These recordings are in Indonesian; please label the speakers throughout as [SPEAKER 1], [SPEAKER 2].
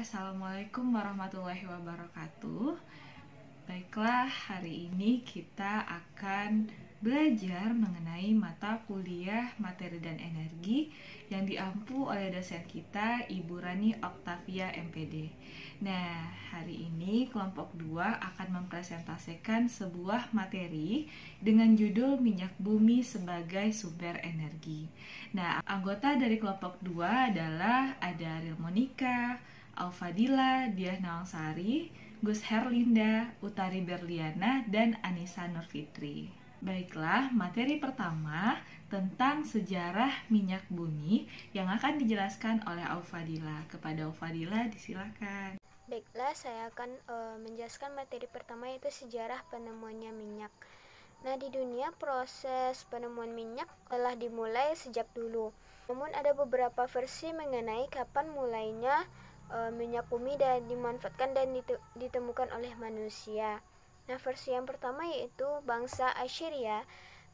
[SPEAKER 1] Assalamualaikum warahmatullahi wabarakatuh. Baiklah, hari ini kita akan belajar mengenai mata kuliah materi dan energi yang diampu oleh dosen kita, Ibu Rani Oktavia MPD. Nah, hari ini kelompok 2 akan mempresentasikan sebuah materi dengan judul minyak bumi sebagai sumber energi. Nah, anggota dari kelompok 2 adalah ada Ariel Monica, Alfadila, Diah Nawangsari, Gus Herlinda, Utari Berliana, dan Anissa Nurfitri. Baiklah, materi pertama tentang sejarah minyak bumi yang akan dijelaskan oleh Alfadila. Kepada Alfadila, disilakan.
[SPEAKER 2] Baiklah, saya akan menjelaskan materi pertama, yaitu sejarah penemuannya minyak. Nah, di dunia proses penemuan minyak telah dimulai sejak dulu. Namun ada beberapa versi mengenai kapan mulainya minyak bumi dan dimanfaatkan dan ditemukan oleh manusia. Nah, versi yang pertama yaitu bangsa Assyria,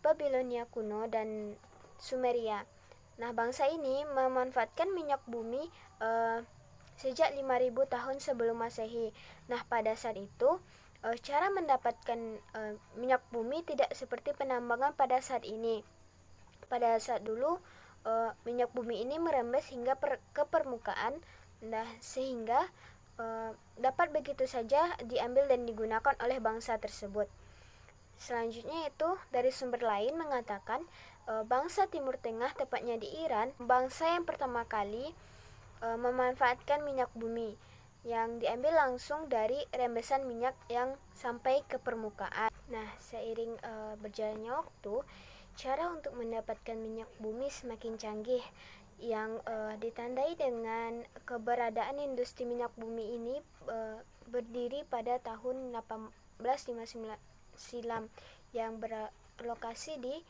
[SPEAKER 2] Babilonia kuno, dan Sumeria. Nah, bangsa ini memanfaatkan minyak bumi sejak 5000 tahun sebelum Masehi. Nah, pada saat itu cara mendapatkan minyak bumi tidak seperti penambangan pada saat ini. Pada saat dulu minyak bumi ini merembes hingga ke permukaan, sehingga dapat begitu saja diambil dan digunakan oleh bangsa tersebut. Selanjutnya itu dari sumber lain mengatakan bangsa Timur Tengah, tepatnya di Iran, bangsa yang pertama kali memanfaatkan minyak bumi yang diambil langsung dari rembesan minyak yang sampai ke permukaan. Nah, seiring berjalannya waktu, cara untuk mendapatkan minyak bumi semakin canggih, yang ditandai dengan keberadaan industri minyak bumi ini berdiri pada tahun 1859 silam, yang berlokasi di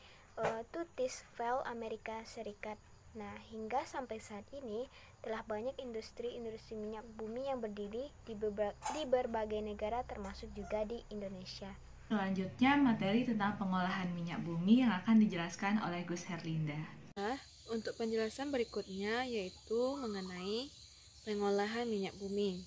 [SPEAKER 2] Titusville, Amerika Serikat. Nah, hingga sampai saat ini telah banyak industri-industri minyak bumi yang berdiri di berbagai negara, termasuk juga di Indonesia.
[SPEAKER 1] Selanjutnya, materi tentang pengolahan minyak bumi yang akan dijelaskan oleh Gus Herlinda.
[SPEAKER 3] Untuk penjelasan berikutnya yaitu mengenai pengolahan minyak bumi.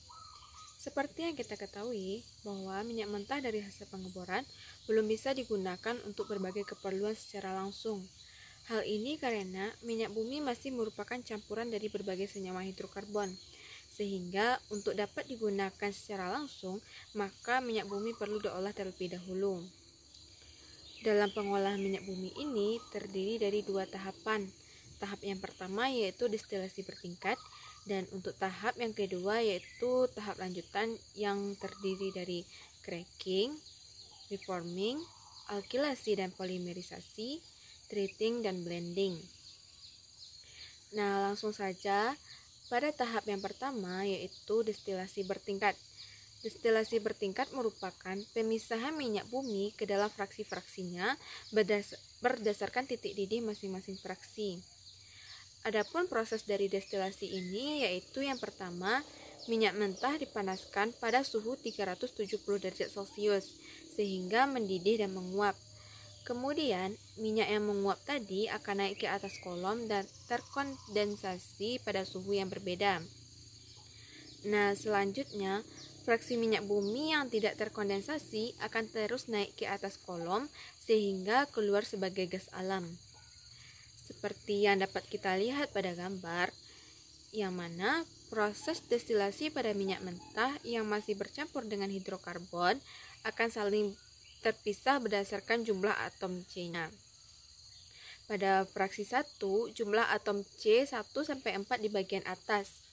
[SPEAKER 3] Seperti yang kita ketahui bahwa minyak mentah dari hasil pengeboran belum bisa digunakan untuk berbagai keperluan secara langsung. Hal ini karena minyak bumi masih merupakan campuran dari berbagai senyawa hidrokarbon, sehingga untuk dapat digunakan secara langsung, maka minyak bumi perlu diolah terlebih dahulu. Dalam pengolahan minyak bumi ini terdiri dari 2 tahapan. Tahap yang pertama yaitu destilasi bertingkat, dan untuk tahap yang kedua yaitu tahap lanjutan yang terdiri dari cracking, reforming, alkilasi dan polimerisasi, treating dan blending. Nah, langsung saja pada tahap yang pertama yaitu destilasi bertingkat. Destilasi bertingkat merupakan pemisahan minyak bumi ke dalam fraksi-fraksinya berdasarkan titik didih masing-masing fraksi. Adapun proses dari destilasi ini yaitu yang pertama, minyak mentah dipanaskan pada suhu 370 derajat Celcius sehingga mendidih dan menguap. Kemudian, minyak yang menguap tadi akan naik ke atas kolom dan terkondensasi pada suhu yang berbeda. Nah, selanjutnya, fraksi minyak bumi yang tidak terkondensasi akan terus naik ke atas kolom sehingga keluar sebagai gas alam. Seperti yang dapat kita lihat pada gambar, yang mana proses destilasi pada minyak mentah yang masih bercampur dengan hidrokarbon akan saling terpisah berdasarkan jumlah atom C-nya. Pada fraksi 1, jumlah atom C 1-4 di bagian atas,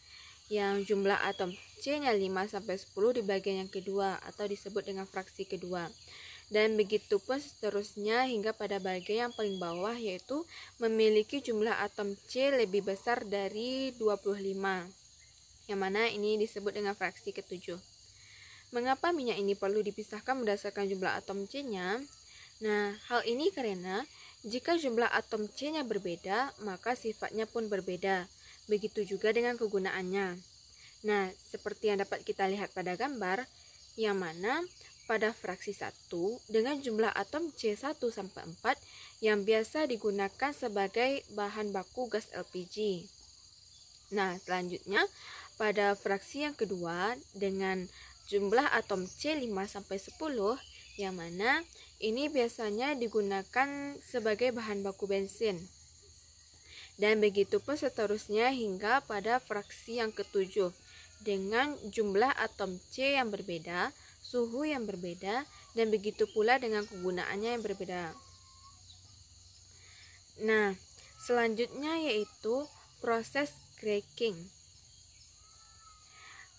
[SPEAKER 3] yang jumlah atom C-nya 5-10 di bagian yang kedua atau disebut dengan fraksi kedua. Dan begitu pun seterusnya hingga pada bagian yang paling bawah, yaitu memiliki jumlah atom C lebih besar dari 25, yang mana ini disebut dengan fraksi ketujuh. Mengapa minyak ini perlu dipisahkan berdasarkan jumlah atom C-nya? Nah, hal ini karena jika jumlah atom C-nya berbeda, maka sifatnya pun berbeda. Begitu juga dengan kegunaannya. Nah, seperti yang dapat kita lihat pada gambar, yang mana pada fraksi 1 dengan jumlah atom C1-4 yang biasa digunakan sebagai bahan baku gas LPG. Nah, selanjutnya pada fraksi yang kedua dengan jumlah atom C5-10, yang mana ini biasanya digunakan sebagai bahan baku bensin. Dan begitu pun seterusnya hingga pada fraksi yang ketujuh dengan jumlah atom C yang berbeda, suhu yang berbeda, dan begitu pula dengan kegunaannya yang berbeda. Nah, selanjutnya yaitu proses cracking.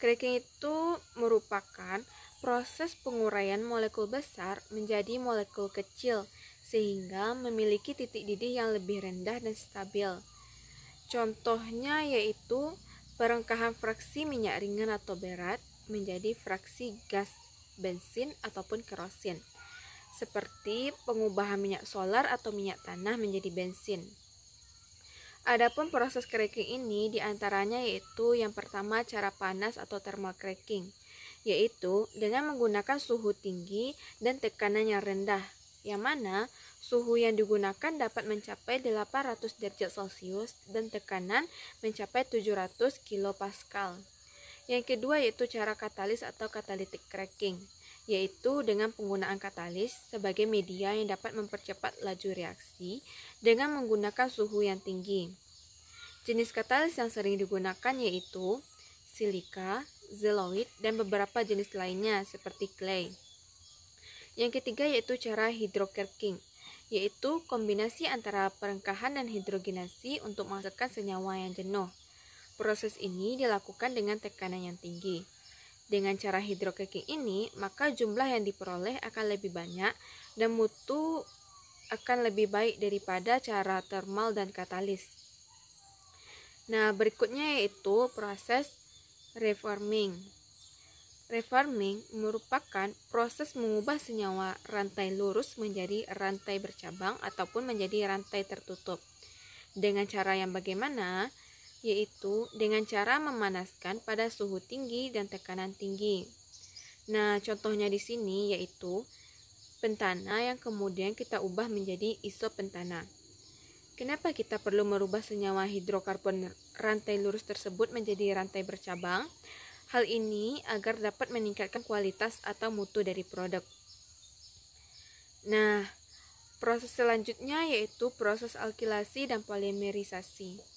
[SPEAKER 3] Cracking itu merupakan proses penguraian molekul besar menjadi molekul kecil sehingga memiliki titik didih yang lebih rendah dan stabil. Contohnya yaitu perengkahan fraksi minyak ringan atau berat menjadi fraksi gas bensin ataupun kerosin, seperti pengubahan minyak solar atau minyak tanah menjadi bensin. Adapun proses cracking ini diantaranya yaitu yang pertama cara panas atau thermal cracking, yaitu dengan menggunakan suhu tinggi dan tekanan yang rendah, yang mana suhu yang digunakan dapat mencapai 800 derajat Celcius dan tekanan mencapai 700 kilopascal. Yang kedua yaitu cara katalis atau catalytic cracking, yaitu dengan penggunaan katalis sebagai media yang dapat mempercepat laju reaksi dengan menggunakan suhu yang tinggi. Jenis katalis yang sering digunakan yaitu silika, zeolite, dan beberapa jenis lainnya seperti clay. Yang ketiga yaitu cara hydrocracking, yaitu kombinasi antara perengkahan dan hidrogenasi untuk menghasilkan senyawa yang jenuh. Proses ini dilakukan dengan tekanan yang tinggi. Dengan cara hydrocracking ini, maka jumlah yang diperoleh akan lebih banyak dan mutu akan lebih baik daripada cara thermal dan katalis. Nah, berikutnya yaitu proses reforming. Reforming merupakan proses mengubah senyawa rantai lurus menjadi rantai bercabang ataupun menjadi rantai tertutup. Dengan cara yang bagaimana? Yaitu dengan cara memanaskan pada suhu tinggi dan tekanan tinggi. Nah, contohnya di sini yaitu pentana yang kemudian kita ubah menjadi isopentana. Kenapa kita perlu merubah senyawa hidrokarbon rantai lurus tersebut menjadi rantai bercabang? Hal ini agar dapat meningkatkan kualitas atau mutu dari produk. Nah, proses selanjutnya yaitu proses alkilasi dan polimerisasi.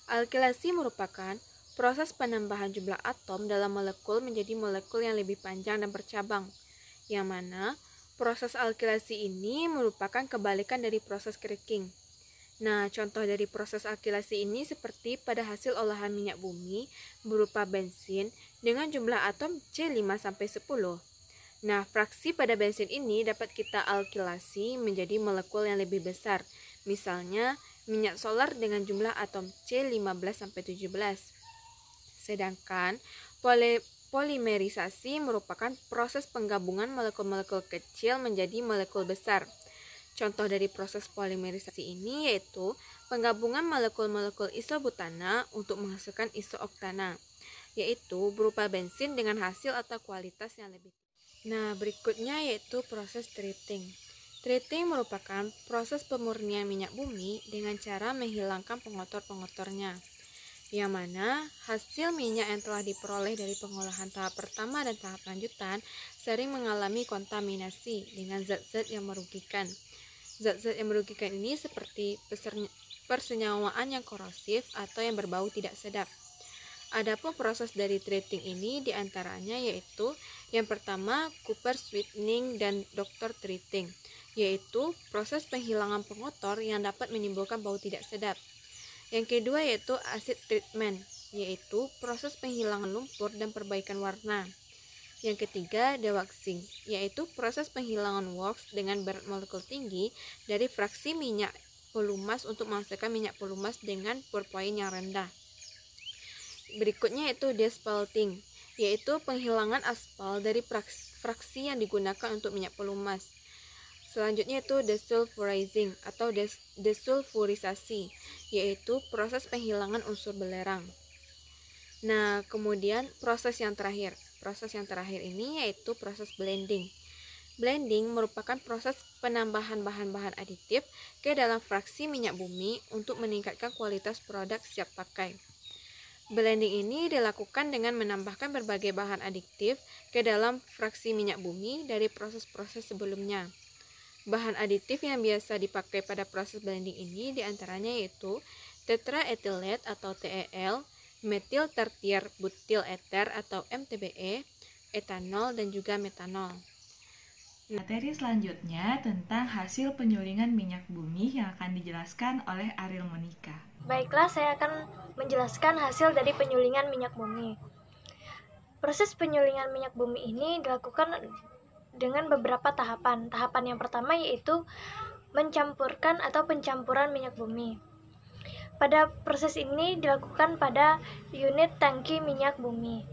[SPEAKER 3] Alkilasi merupakan proses penambahan jumlah atom dalam molekul menjadi molekul yang lebih panjang dan bercabang, yang mana proses alkilasi ini merupakan kebalikan dari proses cracking. Nah, contoh dari proses alkilasi ini seperti pada hasil olahan minyak bumi berupa bensin dengan jumlah atom C5-10. Nah, fraksi pada bensin ini dapat kita alkilasi menjadi molekul yang lebih besar, misalnya minyak solar dengan jumlah atom C15-17. Sedangkan polimerisasi merupakan proses penggabungan molekul-molekul kecil menjadi molekul besar. Contoh dari proses polimerisasi ini yaitu penggabungan molekul-molekul isobutana untuk menghasilkan isooktana, yaitu berupa bensin dengan hasil atau kualitas yang lebih tinggi. Nah, berikutnya yaitu proses treating. Treating merupakan proses pemurnian minyak bumi dengan cara menghilangkan pengotor-pengotornya, yang mana hasil minyak yang telah diperoleh dari pengolahan tahap pertama dan tahap lanjutan sering mengalami kontaminasi dengan zat-zat yang merugikan. Zat-zat yang merugikan ini seperti persenyawaan yang korosif atau yang berbau tidak sedap. Adapun proses dari treating ini diantaranya yaitu yang pertama Cooper sweetening dan Doctor treating, yaitu proses penghilangan pengotor yang dapat menimbulkan bau tidak sedap. Yang kedua yaitu acid treatment, yaitu proses penghilangan lumpur dan perbaikan warna. Yang ketiga dewaxing, yaitu proses penghilangan wax dengan berat molekul tinggi dari fraksi minyak pelumas untuk menghasilkan minyak pelumas dengan pourpoint yang rendah. Berikutnya yaitu despalting, yaitu penghilangan aspal dari fraksi yang digunakan untuk minyak pelumas. Selanjutnya itu desulfurizing atau desulfurisasi, yaitu proses penghilangan unsur belerang. Nah, kemudian proses yang terakhir ini yaitu proses blending. Blending merupakan proses penambahan bahan-bahan aditif ke dalam fraksi minyak bumi untuk meningkatkan kualitas produk siap pakai. Blending ini dilakukan dengan menambahkan berbagai bahan adiktif ke dalam fraksi minyak bumi dari proses-proses sebelumnya. Bahan adiktif yang biasa dipakai pada proses blending ini diantaranya yaitu tetraethylet atau TEL, metil tertier butyl ether atau MTBE, etanol, dan juga metanol.
[SPEAKER 1] Materi selanjutnya tentang hasil penyulingan minyak bumi yang akan dijelaskan oleh Ariel Monika.
[SPEAKER 4] Baiklah, saya akan menjelaskan hasil dari penyulingan minyak bumi. Proses penyulingan minyak bumi ini dilakukan dengan beberapa tahapan. Tahapan yang pertama yaitu mencampurkan atau pencampuran minyak bumi. Pada proses ini dilakukan pada unit tangki minyak bumi.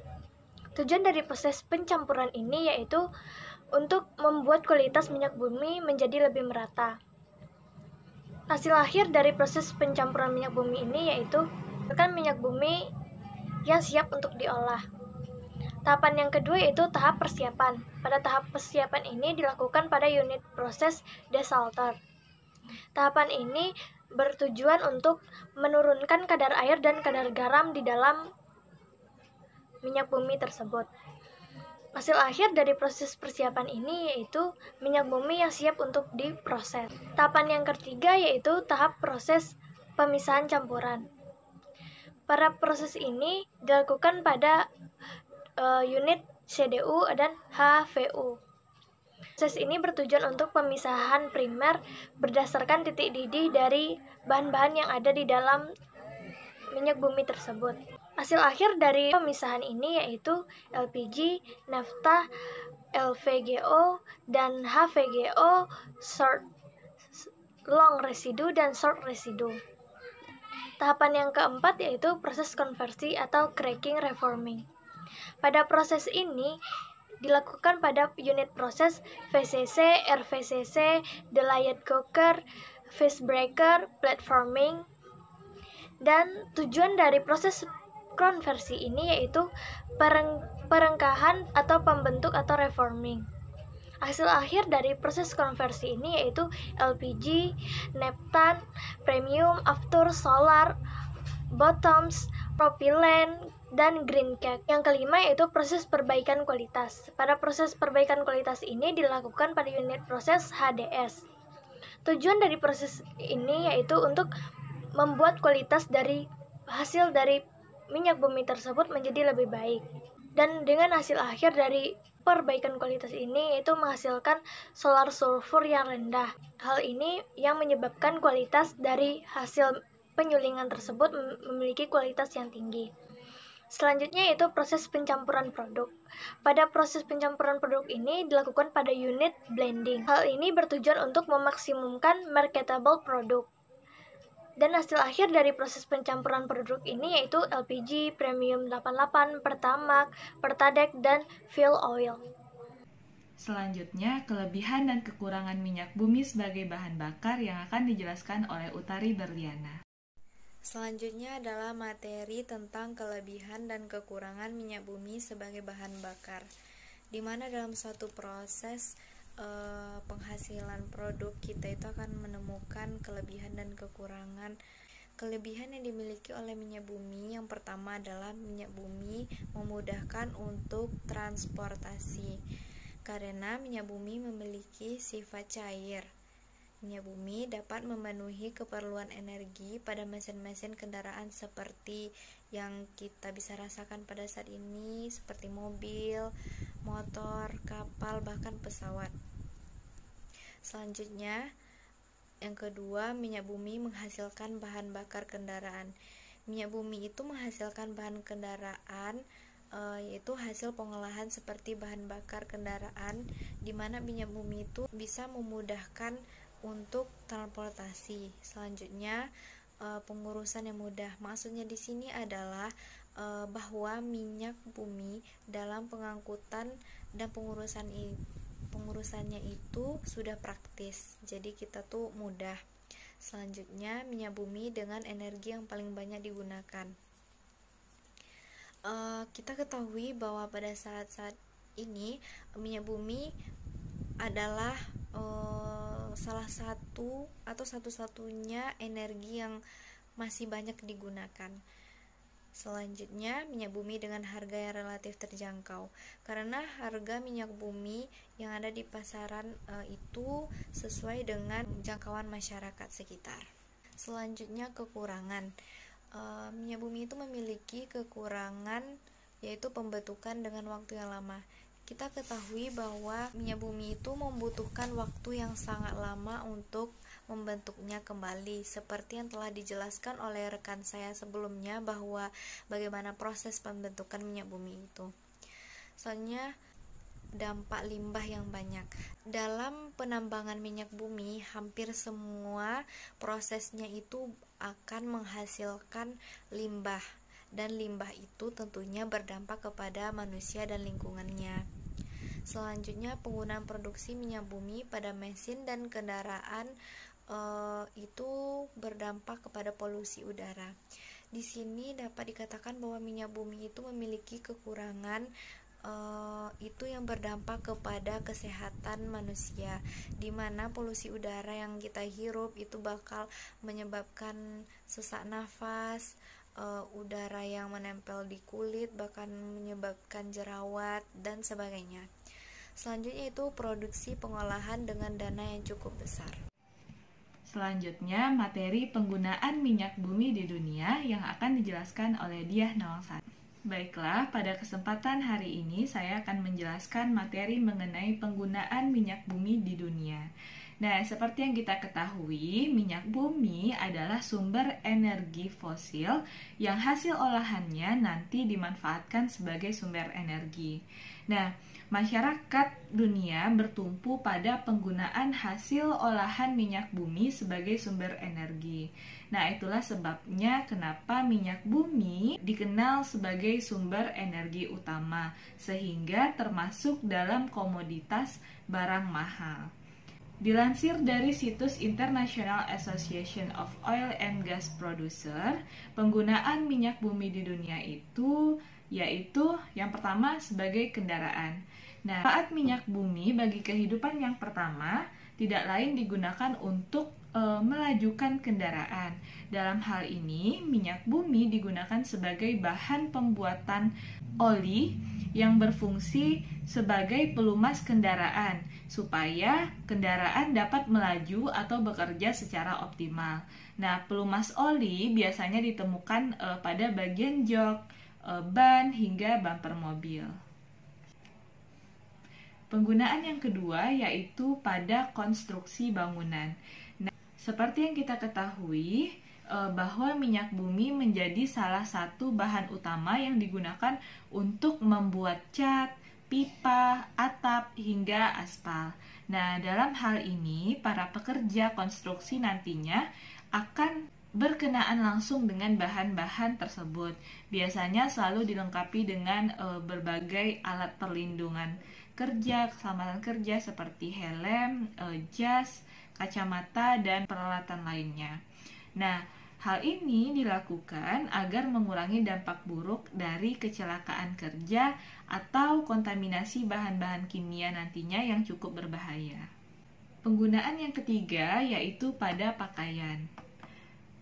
[SPEAKER 4] Tujuan dari proses pencampuran ini yaitu untuk membuat kualitas minyak bumi menjadi lebih merata. Hasil akhir dari proses pencampuran minyak bumi ini yaitu minyak bumi yang siap untuk diolah. Tahapan yang kedua yaitu tahap persiapan. Pada tahap persiapan ini dilakukan pada unit proses desalter. Tahapan ini bertujuan untuk menurunkan kadar air dan kadar garam di dalam minyak bumi tersebut. Hasil akhir dari proses persiapan ini yaitu minyak bumi yang siap untuk diproses. Tahapan yang ketiga yaitu tahap proses pemisahan campuran. Pada proses ini dilakukan pada unit CDU dan HVU. Proses ini bertujuan untuk pemisahan primer berdasarkan titik didih dari bahan-bahan yang ada di dalam minyak bumi tersebut. Hasil akhir dari pemisahan ini yaitu LPG, nafta, LVGO, dan HVGO, long residue dan short residue. Tahapan yang keempat yaitu proses konversi atau cracking reforming. Pada proses ini dilakukan pada unit proses VCC, RVCC, delayed coker, phase breaker, platforming. Dan tujuan dari proses konversi ini yaitu perengkahan atau pembentuk atau reforming. Hasil akhir dari proses konversi ini yaitu LPG, naphtha, premium, after, solar, bottoms, propylene, dan green cake. Yang kelima yaitu proses perbaikan kualitas. Pada proses perbaikan kualitas ini dilakukan pada unit proses HDS. Tujuan dari proses ini yaitu untuk membuat kualitas dari hasil dari minyak bumi tersebut menjadi lebih baik. Dan dengan hasil akhir dari perbaikan kualitas ini yaitu menghasilkan solar sulfur yang rendah. Hal ini yang menyebabkan kualitas dari hasil penyulingan tersebut memiliki kualitas yang tinggi. Selanjutnya yaitu proses pencampuran produk. Pada proses pencampuran produk ini dilakukan pada unit blending. Hal ini bertujuan untuk memaksimumkan marketable produk. Dan hasil akhir dari proses pencampuran produk ini yaitu LPG, Premium 88, Pertamax, Pertadek, dan fuel oil.
[SPEAKER 1] Selanjutnya, kelebihan dan kekurangan minyak bumi sebagai bahan bakar yang akan dijelaskan oleh Utari Berliana.
[SPEAKER 3] Selanjutnya adalah materi tentang kelebihan dan kekurangan minyak bumi sebagai bahan bakar, di mana dalam suatu proses penghasilan produk kita itu akan menemukan kelebihan dan kekurangan. Kelebihan yang dimiliki oleh minyak bumi yang pertama adalah minyak bumi memudahkan untuk transportasi karena minyak bumi memiliki sifat cair. Minyak bumi dapat memenuhi keperluan energi pada mesin-mesin kendaraan seperti yang kita bisa rasakan pada saat ini, seperti mobil, motor, kapal, bahkan pesawat. Selanjutnya, yang kedua, minyak bumi menghasilkan bahan bakar kendaraan. Minyak bumi itu menghasilkan bahan kendaraan, yaitu hasil pengolahan seperti bahan bakar kendaraan, di mana minyak bumi itu bisa memudahkan untuk transportasi. Selanjutnya, pengurusan yang mudah. Maksudnya di sini adalah bahwa minyak bumi dalam pengangkutan dan pengurusannya itu sudah praktis. Jadi kita tuh mudah. Selanjutnya, minyak bumi dengan energi yang paling banyak digunakan. Kita ketahui bahwa pada saat-saat ini minyak bumi adalah salah satu atau satu-satunya energi yang masih banyak digunakan.
[SPEAKER 5] Selanjutnya, minyak bumi dengan harga yang relatif terjangkau. Karena harga minyak bumi yang ada di pasaran itu sesuai dengan jangkauan masyarakat sekitar. Selanjutnya, kekurangan. Minyak bumi itu memiliki kekurangan, yaitu pembentukan dengan waktu yang lama. Kita ketahui bahwa minyak bumi itu membutuhkan waktu yang sangat lama untuk membentuknya kembali, seperti yang telah dijelaskan oleh rekan saya sebelumnya bahwa bagaimana proses pembentukan minyak bumi itu. Soalnya dampak limbah yang banyak. Dalam penambangan minyak bumi, hampir semua prosesnya itu akan menghasilkan limbah, dan limbah itu tentunya berdampak kepada manusia dan lingkungannya. Selanjutnya, penggunaan produksi minyak bumi pada mesin dan kendaraan itu berdampak kepada polusi udara. Di sini dapat dikatakan bahwa minyak bumi itu memiliki kekurangan itu yang berdampak kepada kesehatan manusia, di mana polusi udara yang kita hirup itu bakal menyebabkan sesak nafas, udara yang menempel di kulit, bahkan menyebabkan jerawat dan sebagainya. Selanjutnya itu produksi pengolahan dengan dana yang cukup besar.
[SPEAKER 1] Selanjutnya, materi penggunaan minyak bumi di dunia yang akan dijelaskan oleh Diah Nawangsari. Baiklah, pada kesempatan hari ini saya akan menjelaskan materi mengenai penggunaan minyak bumi di dunia. Nah, seperti yang kita ketahui, minyak bumi adalah sumber energi fosil yang hasil olahannya nanti dimanfaatkan sebagai sumber energi. Nah, masyarakat dunia bertumpu pada penggunaan hasil olahan minyak bumi sebagai sumber energi. Nah, itulah sebabnya kenapa minyak bumi dikenal sebagai sumber energi utama, sehingga termasuk dalam komoditas barang mahal. Dilansir dari situs International Association of Oil and Gas Producer, penggunaan minyak bumi di dunia itu yaitu yang pertama sebagai kendaraan. Nah, manfaat minyak bumi bagi kehidupan yang pertama tidak lain digunakan untuk melajukan kendaraan. Dalam hal ini, minyak bumi digunakan sebagai bahan pembuatan oli yang berfungsi sebagai pelumas kendaraan supaya kendaraan dapat melaju atau bekerja secara optimal. Nah, pelumas oli biasanya ditemukan pada bagian jok, ban hingga bumper mobil. Penggunaan yang kedua yaitu pada konstruksi bangunan. Nah, seperti yang kita ketahui bahwa minyak bumi menjadi salah satu bahan utama yang digunakan untuk membuat cat, pipa, atap, hingga aspal. Nah, dalam hal ini, para pekerja konstruksi nantinya akan berkenaan langsung dengan bahan-bahan tersebut. Biasanya selalu dilengkapi dengan berbagai alat perlindungan kerja, keselamatan kerja seperti helm, jas, kacamata, dan peralatan lainnya. Nah, hal ini dilakukan agar mengurangi dampak buruk dari kecelakaan kerja atau kontaminasi bahan-bahan kimia nantinya yang cukup berbahaya. Penggunaan yang ketiga yaitu pada pakaian.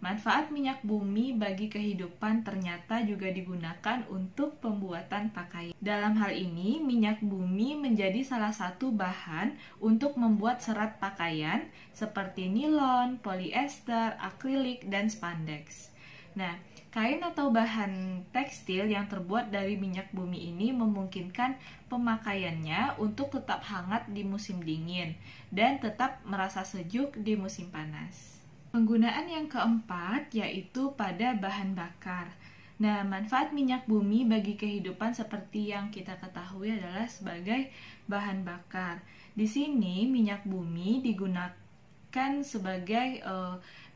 [SPEAKER 1] Manfaat minyak bumi bagi kehidupan ternyata juga digunakan untuk pembuatan pakaian. Dalam hal ini, minyak bumi menjadi salah satu bahan untuk membuat serat pakaian seperti nilon, polyester, akrilik, dan spandex. Nah, kain atau bahan tekstil yang terbuat dari minyak bumi ini memungkinkan pemakaiannya untuk tetap hangat di musim dingin dan tetap merasa sejuk di musim panas. Penggunaan yang keempat yaitu pada bahan bakar. Nah, manfaat minyak bumi bagi kehidupan seperti yang kita ketahui adalah sebagai bahan bakar. Di sini minyak bumi digunakan sebagai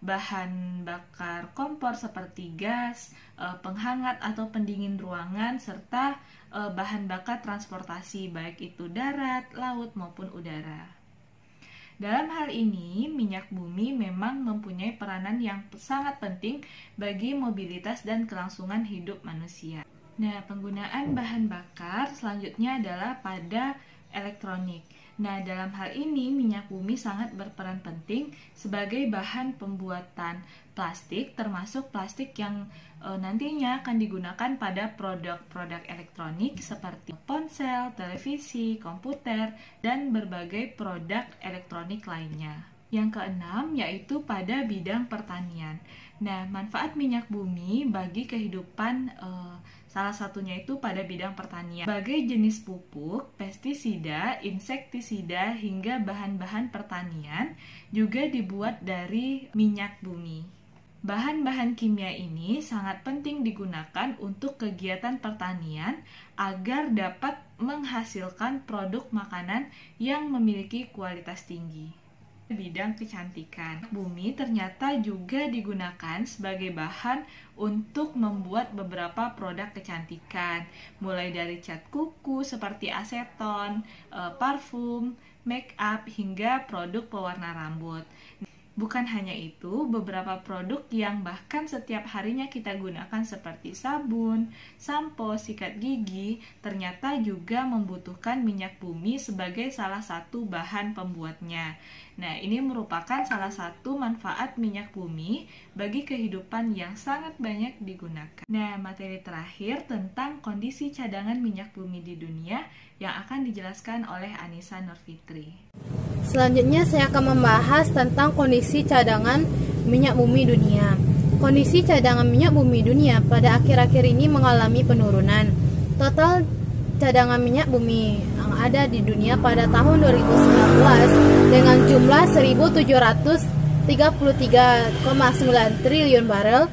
[SPEAKER 1] bahan bakar kompor seperti gas, penghangat atau pendingin ruangan, serta bahan bakar transportasi baik itu darat, laut maupun udara. Dalam hal ini, minyak bumi memang mempunyai peranan yang sangat penting bagi mobilitas dan kelangsungan hidup manusia. Nah, penggunaan bahan bakar selanjutnya adalah pada elektronik. Nah, dalam hal ini minyak bumi sangat berperan penting sebagai bahan pembuatan plastik, termasuk plastik yang nantinya akan digunakan pada produk-produk elektronik seperti ponsel, televisi, komputer, dan berbagai produk elektronik lainnya. Yang keenam yaitu pada bidang pertanian. Nah, manfaat minyak bumi bagi kehidupan salah satunya itu pada bidang pertanian. Sebagai jenis pupuk, pestisida, insektisida, hingga bahan-bahan pertanian juga dibuat dari minyak bumi. Bahan-bahan kimia ini sangat penting digunakan untuk kegiatan pertanian agar dapat menghasilkan produk makanan yang memiliki kualitas tinggi. Bidang kecantikan, bumi ternyata juga digunakan sebagai bahan untuk membuat beberapa produk kecantikan, mulai dari cat kuku seperti aseton, parfum, make up, hingga produk pewarna rambut. Bukan hanya itu, beberapa produk yang bahkan setiap harinya kita gunakan seperti sabun, sampo, sikat gigi, ternyata juga membutuhkan minyak bumi sebagai salah satu bahan pembuatnya. Nah, ini merupakan salah satu manfaat minyak bumi bagi kehidupan yang sangat banyak digunakan. Nah, materi terakhir tentang kondisi cadangan minyak bumi di dunia yang akan dijelaskan oleh Anissa Nurfitri.
[SPEAKER 3] Selanjutnya saya akan membahas tentang kondisi cadangan minyak bumi dunia. Kondisi cadangan minyak bumi dunia pada akhir-akhir ini mengalami penurunan. Total cadangan minyak bumi yang ada di dunia pada tahun 2019 dengan jumlah 1.733,9 triliun barel.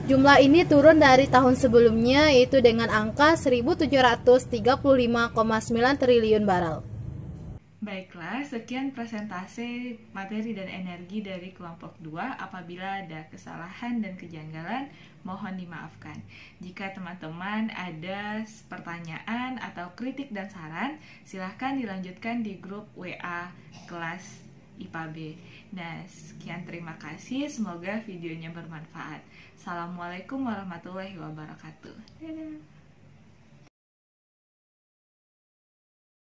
[SPEAKER 3] Jumlah ini turun dari tahun sebelumnya yaitu dengan angka 1.735,9 triliun barel.
[SPEAKER 1] Baiklah, sekian presentasi materi dan energi dari kelompok 2. Apabila ada kesalahan dan kejanggalan, mohon dimaafkan. Jika teman-teman ada pertanyaan atau kritik dan saran, silahkan dilanjutkan di grup WA kelas IPA B. Nah, sekian terima kasih. Semoga videonya bermanfaat. Assalamualaikum warahmatullahi wabarakatuh. Dadah.